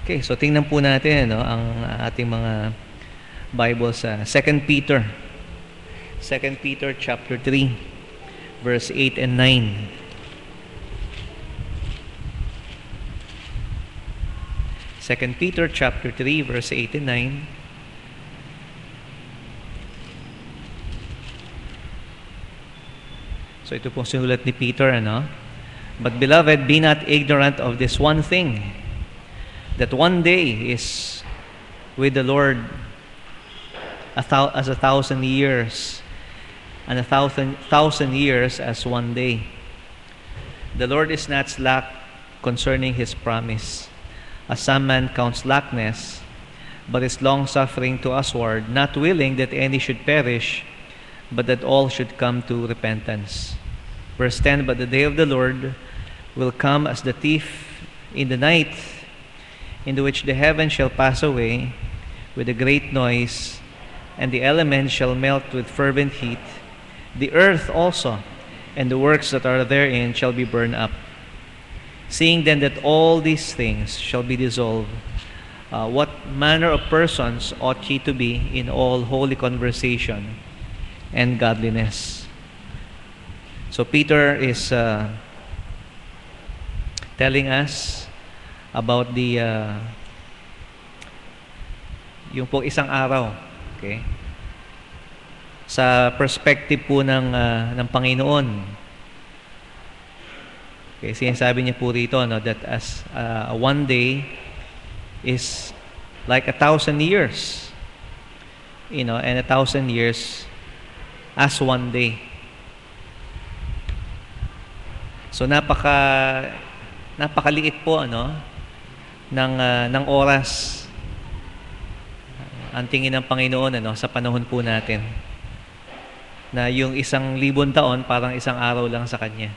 Okay, so tingnan po natin ang ating mga Bible sa 2 Peter. 2 Peter chapter 3, verse 8 and 9. 2 Peter chapter 3, verse 8 and 9. So ito pong sinulat ni Peter, But beloved, be not ignorant of this one thing, that one day is with the Lord as 1,000 years, and 1,000 years as one day. The Lord is not slack concerning His promise, as some man counts slackness, but is long-suffering to usward, not willing that any should perish, but that all should come to repentance. Verse 10, But the day of the Lord will come as the thief in the night, in which the heavens shall pass away with a great noise, and the elements shall melt with fervent heat. The earth also, and the works that are therein, shall be burned up. Seeing then that all these things shall be dissolved, what manner of persons ought ye to be in all holy conversation and godliness? So Peter is telling us about the yung pong isang araw, okay? Sa perspective po ng Panginoon. Okay, sinasabi niya po rito that as one day is like 1,000 years. And 1,000 years as one day. So napakaliit po ng oras ang tingin ng Panginoon sa panahon po natin, na yung 1,000 taon parang isang araw lang sa Kanya.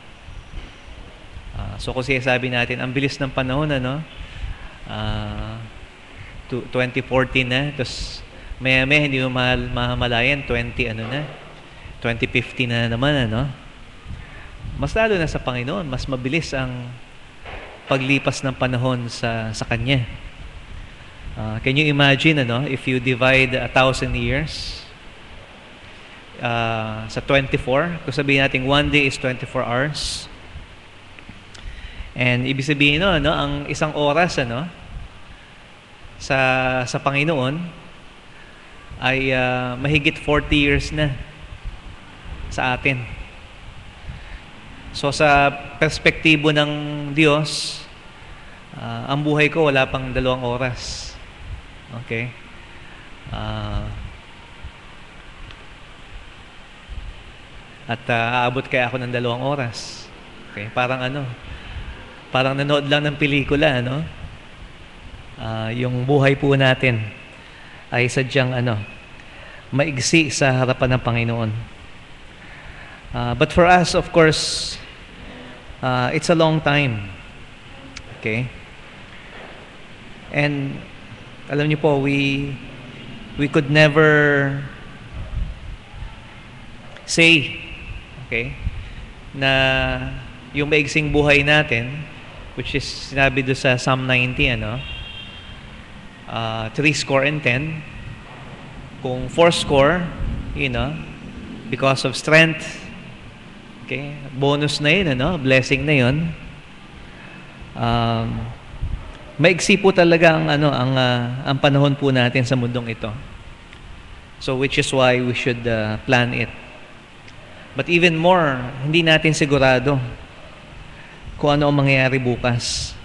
So kung sabi natin ang bilis ng panahon 2014 na, tapos maya-maya hindi mo mamalayan 2015 na naman mas lalo na sa Panginoon, mas mabilis ang paglipas ng panahon sa Kanya. Can you imagine, if you divide 1,000 years sa 24, kung sabihin natin one day is 24 hours, and ibig sabihin ang isang oras sa Panginoon ay mahigit 40 years na sa atin. So sa perspektibo ng Diyos, ang buhay ko wala pang 2 oras. Okay? At aabot kaya ako ng 2 oras. Okay? Parang nanood lang ng pelikula, yung buhay po natin ay sadyang maigsi sa harapan ng Panginoon. But for us, of course, it's a long time. Okay? And alam niyo po, we could never say, okay, na yung maigsing buhay natin, which is sinabi doon sa Psalm 90, 310, kung 4 because of strength, okay, bonus na yun, blessing na yun. Maigsi po talaga ang panahon po natin sa mundong ito. So which is why we should plan it. But even more, hindi natin sigurado kung ano ang mangyayari bukas.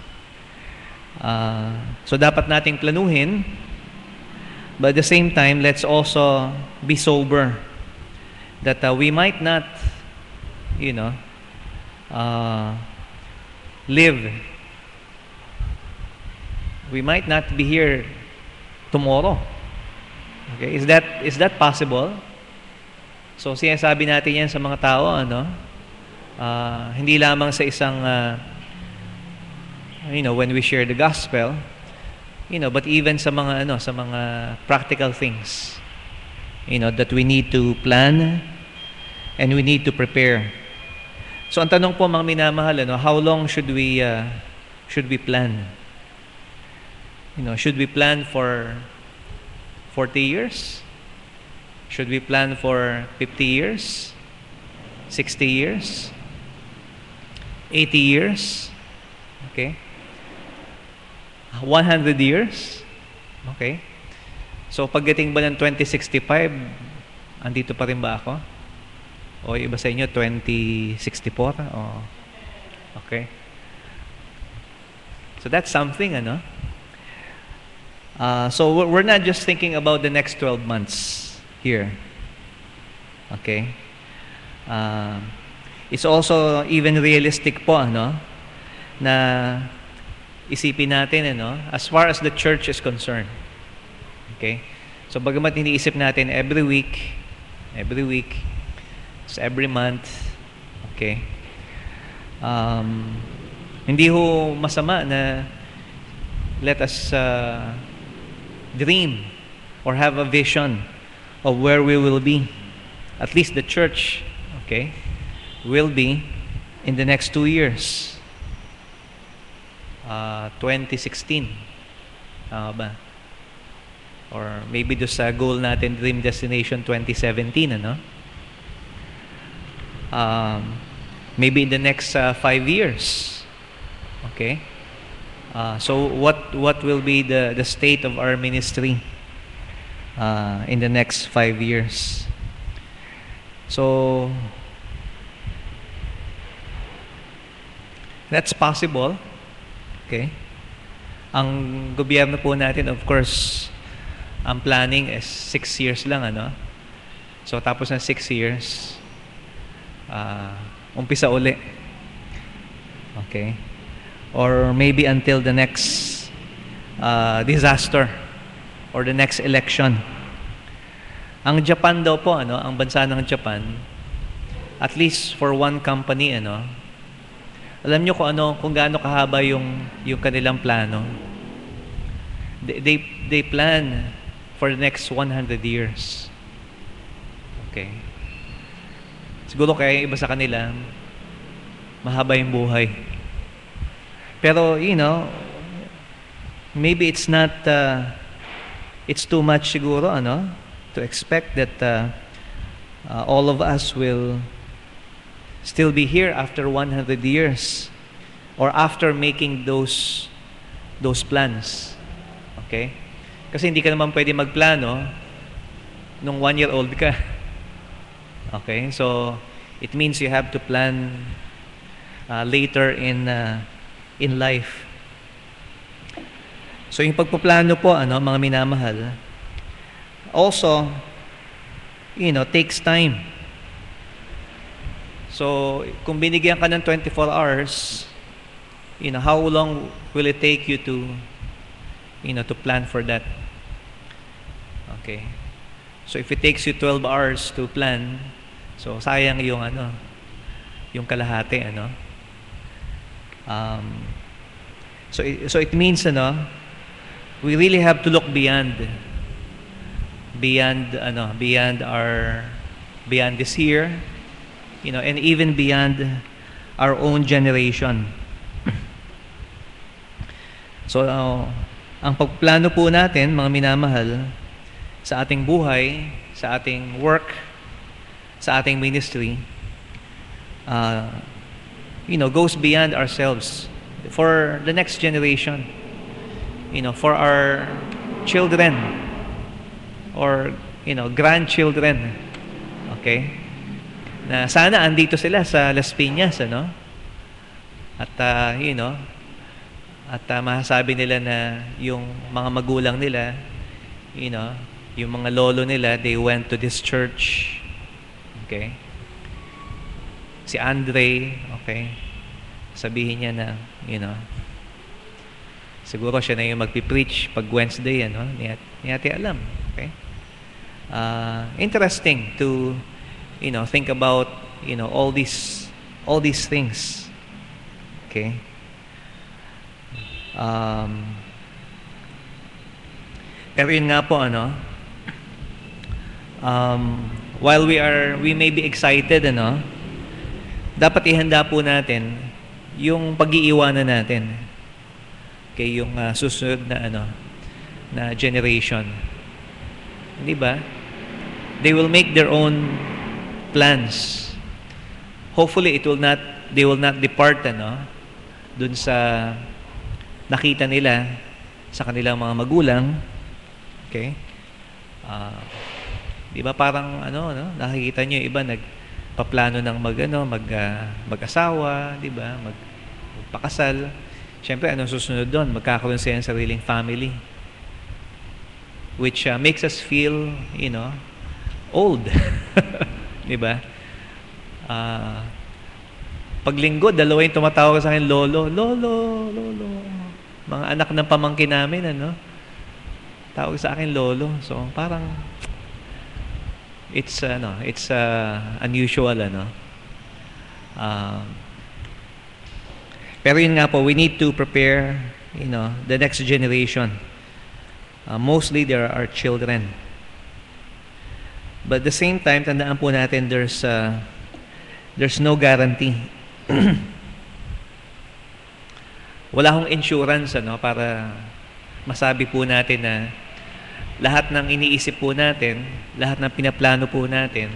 So dapat nating planuhin, but at the same time, let's also be sober that we might not live. We might not be here tomorrow. Okay, is that possible? So sinasabi natin yan sa mga tao, hindi lamang sa isang when we share the gospel, but even sa mga practical things, that we need to plan and we need to prepare. So ang tanong po, mga minamahal, how long should we plan? Should we plan for 40 years? Should we plan for 50 years? 60 years? 80 years? Okay? 100 years? Okay? So, pagdating ba ng 2065, andito pa rin ba ako? O iba sa inyo, 2064? O, okay? So, that's something, ano? So, we're not just thinking about the next 12 months here. Okay? It's also even realistic po, ano? Na isipin natin, ano? As far as the church is concerned. Okay? So, bagamat iniisip natin every week, so every month, okay? Hindi ho masama na let us dream or have a vision of where we will be. At least the church, okay, will be in the next 2 years. 2016. Tama ba? Or maybe do sa goal natin, Dream Destination 2017, ano? Maybe in the next 5 years. Okay? So what will be the state of our ministry in the next 5 years? So that's possible. Okay? Ang gobyerno po natin, of course, ang planning is 6 years lang, ano? So, tapos ng 6 years, umpisa uli. Okay? Or maybe until the next disaster or the next election. Ang Japan daw po, ano? Ang bansa ng Japan, at least for one company, ano? Alam nyo kung gaano kahaba yung kanilang plano. They plan for the next 100 years. Okay. Siguro kaya iba sa kanila, mahaba yung buhay. Pero, maybe it's not, it's too much siguro, ano, to expect that all of us will still be here after 100 years or after making those plans. Okay? Kasi hindi ka naman pwede magplano nung 1-year-old ka. Okay? So, it means you have to plan later in life. So, yung pagpaplano po, mga minamahal, also, takes time. So, kung binigyan ka ng 24 hours, how long will it take you to plan for that? Okay. So, if it takes you 12 hours to plan, so sayang yung kalahati, So it means, we really have to look beyond this year, and even beyond our own generation. So, ang pagplano po natin, mga minamahal, sa ating buhay, sa ating work, sa ating ministry, goes beyond ourselves for the next generation, for our children or, grandchildren. Okay? Na sana andito sila sa Las Piñas, ano? At, masasabi nila na yung mga magulang nila, yung mga lolo nila, they went to this church. Okay? Si Andre, okay? Sabihin niya na, siguro siya na yung magpipreach pag Wednesday, Ni ate alam. Okay? Interesting to, think about, all these things. Okay? Pero yun nga po, while we may be excited, dapat ihanda po natin yung pag-iiwanan natin. kay yung susunod na na generation. Hindi ba? They will make their own plans. Hopefully they will not depart dun sa nakita nila sa kanilang mga magulang. Okay? Di ba parang nakikita niyo yung iba nagpaplano ng mag-asawa, di ba? Magpakasal. Siyempre, anong susunod doon? Magkakaroon sila ng sariling family. Which makes us feel, old. Di ba? Pag linggo, dalawa yung tumatawag sa akin, lolo. Mga anak ng pamangkin namin, tawag sa akin, lolo. So, parang, it's unusual, pero yun nga po, we need to prepare, the next generation. Mostly, there are children. But at the same time, tandaan po natin, there's no guarantee. Wala akong insurance para masabi po natin na lahat ng iniisip po natin, lahat ng pinaplano po natin,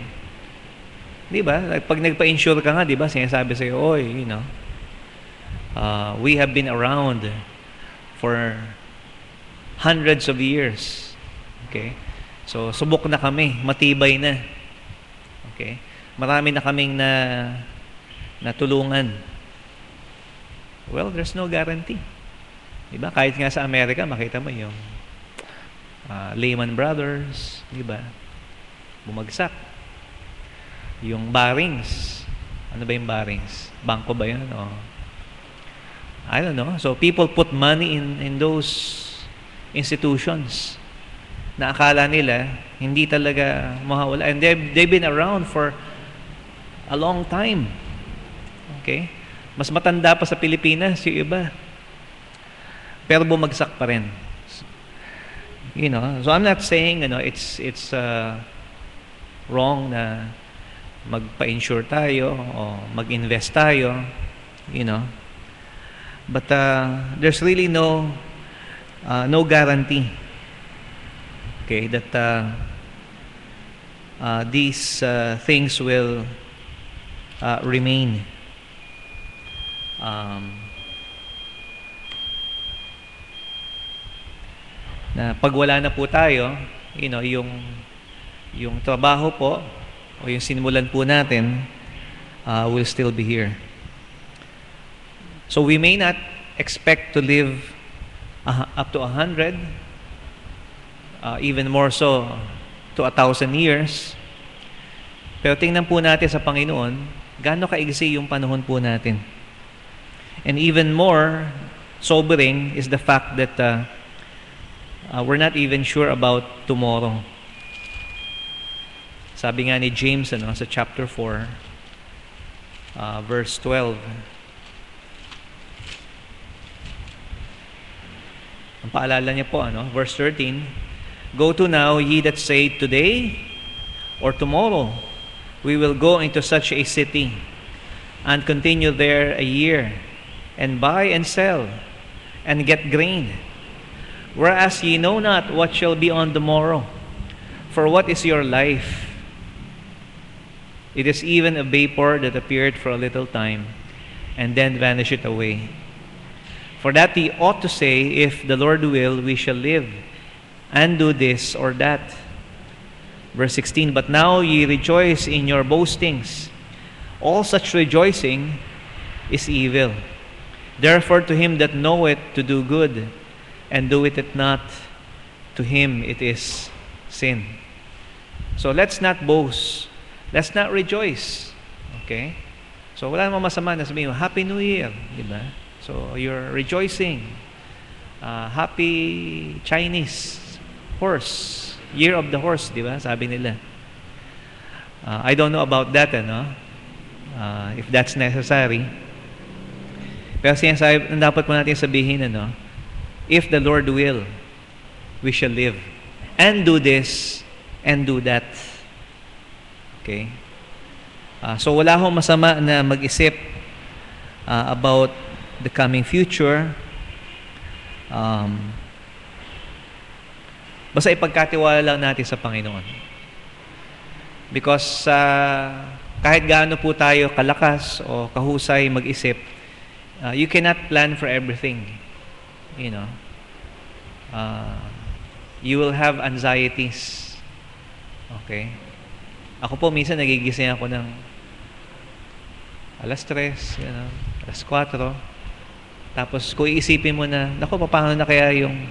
di ba? Pag nagpa-insure ka nga, di ba, sinasabi sa'yo, oy, we have been around for hundreds of years. Okay? So, subok na kami, matibay na. Okay? Marami na kaming natulungan. Well, there's no guarantee. Diba? Kahit nga sa Amerika, makita mo yung Lehman Brothers, diba? Bumagsak. Yung Barings. Ano ba yung Barings? Bangko ba yun? O, I don't know. So, people put money in those institutions na akala nila hindi talaga mawawala. And they've been around for a long time. Okay? Mas matanda pa sa Pilipinas yung iba. Pero bumagsak pa rin. So I'm not saying it's wrong na magpa-insure tayo o mag-invest tayo, But there's really no guarantee, okay, that these things will remain. Na pag wala na po tayo, yung trabaho po o yung sinimulan po natin will still be here. So we may not expect to live up to 100, even more so to 1,000 years. Pero tingnan po natin sa Panginoon, gaano kaigsi yung panahon po natin. And even more sobering is the fact that we're not even sure about tomorrow. Sabi nga ni James sa chapter 4, verse 12. Ang paalala niya po, verse 13, "Go to now, ye that say, today or tomorrow, we will go into such a city, and continue there a year, and buy and sell, and get grain. Whereas ye know not what shall be on the morrow. For what is your life? It is even a vapor that appeared for a little time, and then vanisheth away. For that ye ought to say, if the Lord will, we shall live, and do this or that." Verse 16, "But now ye rejoice in your boastings. All such rejoicing is evil. Therefore to him that knoweth to do good, and doeth it not, to him it is sin." So let's not boast. Let's not rejoice. Okay? So wala namang masama na sabihin, Happy New Year. Diba? So you're rejoicing. Happy Chinese horse. Year of the horse, di ba? Sabi nila. I don't know about that, if that's necessary. Pero sinasabi, dapat po natin sabihin, if the Lord will, we shall live. And do this, and do that. Okay? So wala akong masama na mag-isip about the coming future. Um, basta ipagkatiwala lang natin sa Panginoon. Because kahit gaano po tayo kalakas o kahusay mag-isip, you cannot plan for everything. You know, you will have anxieties. Okay? Ako po minsan nagigising ako ng alas 3, you know, alas 4. Tapos kung iisipin mo na, naku, paano na kaya yung,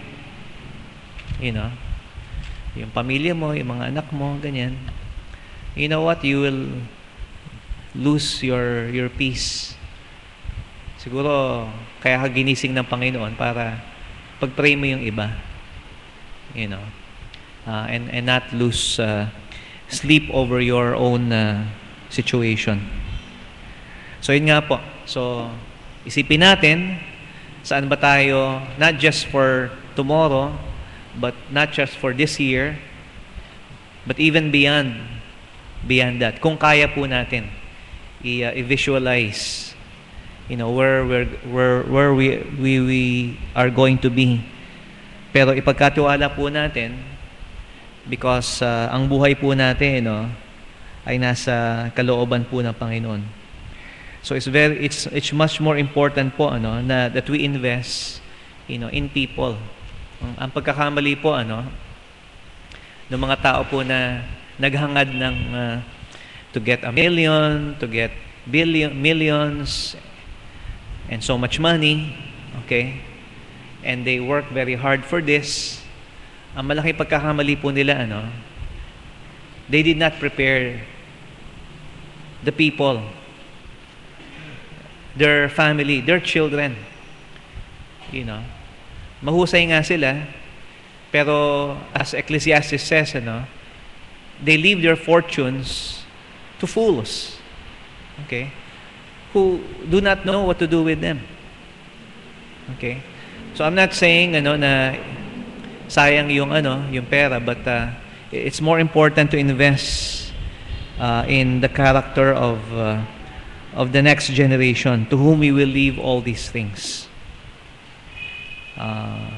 you know, yung pamilya mo, yung mga anak mo, ganyan. You know what? You will lose your peace. Siguro, kaya ka ginising ng Panginoon para pag-pray mo yung iba. You know, and not lose sleep over your own situation. So, yun nga po. So, isipin natin, saan ba tayo, not just for tomorrow, but not just for this year, but even beyond that. Kung kaya po natin i-visualize, you know, where we are going to be. Pero ipagkatiwala po natin because ang buhay po natin, no, ay nasa kalooban po ng Panginoon. So it's much more important po that we invest, you know, in people. Ang pagkakamali po ng mga tao po na naghangad ng to get a million, to get millions and so much money, okay? And they work very hard for this. Ang malaking pagkakamali po nila they did not prepare the people, their family, their children. You know, mahusay nga sila, pero as Ecclesiastes says, they leave their fortunes to fools. Okay? Who do not know what to do with them. Okay? So I'm not saying na sayang yung pera, but it's more important to invest in the character of the next generation to whom we will leave all these things.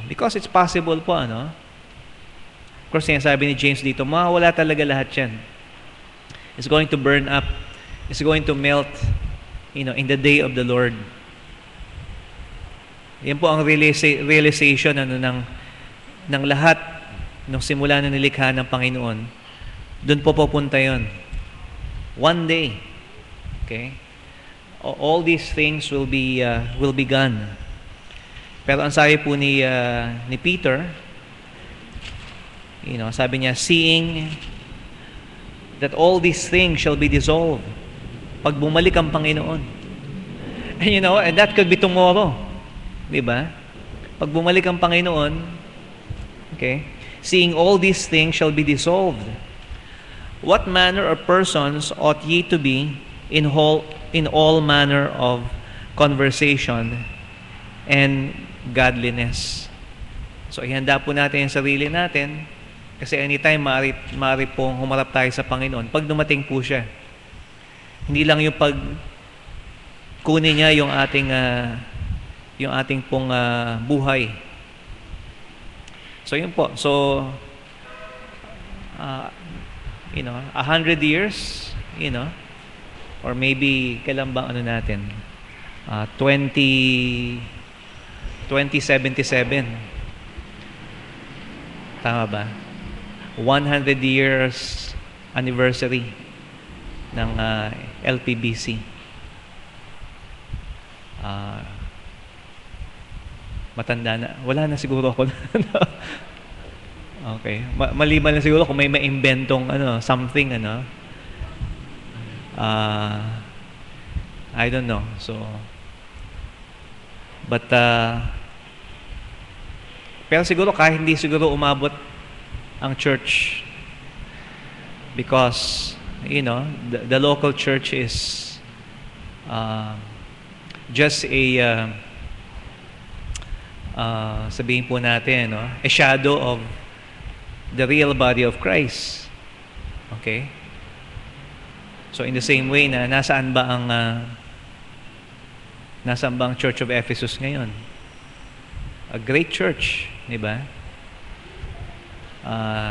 Because it's possible po, Of course, sinasabi ni James dito, mawawala talaga lahat yan. It's going to burn up. It's going to melt, in the day of the Lord. Yan po ang realization ng lahat nung simula na nilikha ng Panginoon. Doon po pupunta yon. One day. Okay? All these things will be gone. Pero ang sabi po ni Peter, sabi niya, seeing that all these things shall be dissolved pag bumalik ang Panginoon. And that could be tomorrow. Diba? Pag bumalik ang Panginoon, okay, seeing all these things shall be dissolved. What manner of persons ought ye to be in all manner of conversation and godliness. So, ihanda po natin yung sarili natin kasi anytime maaari pong humarap tayo sa Panginoon pag dumating po siya. Hindi lang yung pag kunin niya yung ating pong buhay. So, yun po. So, 100 years, or maybe kailan bang natin? 2077. Tama ba? 100 years anniversary ng LPBC. Matanda na. Wala na siguro ako. Okay. Maliban na siguro kung may maimbentong something I don't know. So but pero siguro kahit hindi siguro umabot ang church because the local church is just a sabihin po natin a shadow of the real body of Christ. Okay? So in the same way na nasaan ba ang Church of Ephesus ngayon? a great church, di ba?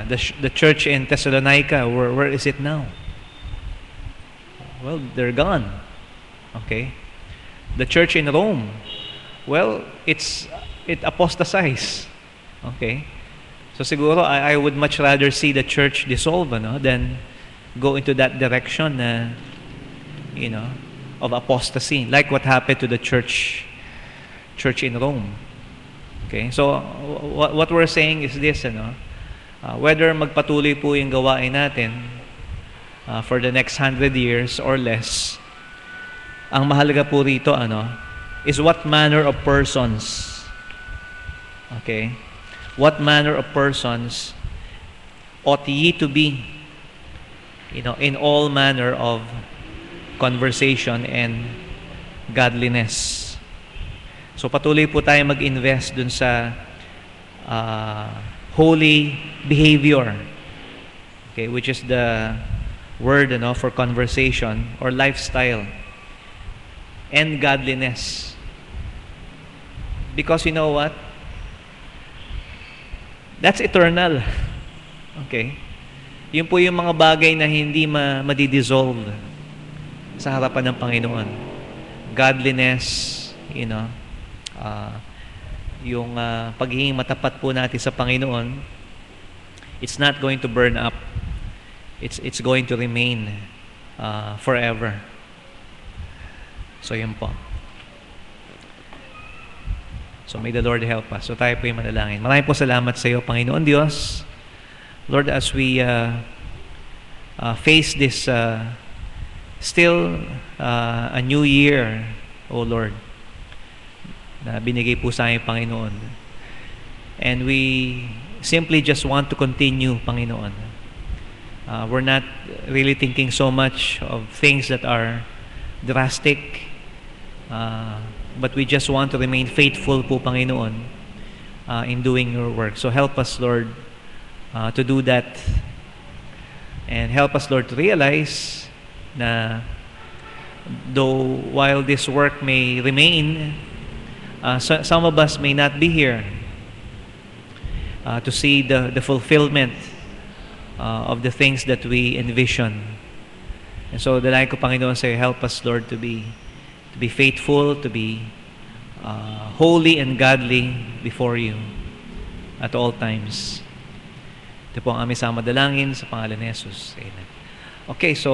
The church in Thessalonica, where is it now? Well, they're gone. Okay? The church in Rome, well, it apostatized. Okay? So siguro, I would much rather see the church dissolve, than go into that direction of apostasy, like what happened to the church in Rome. Okay? So, what we're saying is this, whether magpatuloy po yung gawain natin for the next 100 years or less, ang mahalaga po rito, is what manner of persons. Okay? What manner of persons ought ye to be, in all manner of conversation and godliness. So patuloy po tayo mag-invest dun sa holy behavior, okay, which is the word for conversation or lifestyle, and godliness. Because you know what? That's eternal. Okay? Yun po yung mga bagay na hindi madidissolve sa harapan ng Panginoon. Godliness, yung pagiging matapat po natin sa Panginoon, it's not going to burn up. It's going to remain forever. So yun po. So may the Lord help us. So tayo po yung manalangin. Maraming po salamat sa iyo, Panginoon Diyos. Lord, as we face this still a new year, O Lord, na binigay po sa amin, Panginoon. And we simply just want to continue, Panginoon. We're not really thinking so much of things that are drastic, but we just want to remain faithful po, Panginoon, in doing your work. So help us, Lord, to do that. And help us, Lord, to realize na though while this work may remain, some of us may not be here to see the fulfillment of the things that we envision. And so dalangin ko, Panginoon, sa'yo, help us, Lord, to be faithful, to be holy and godly before you at all times. Ito po ang aming sama dalangin sa pangalan ni Jesus. Amen. Okay, so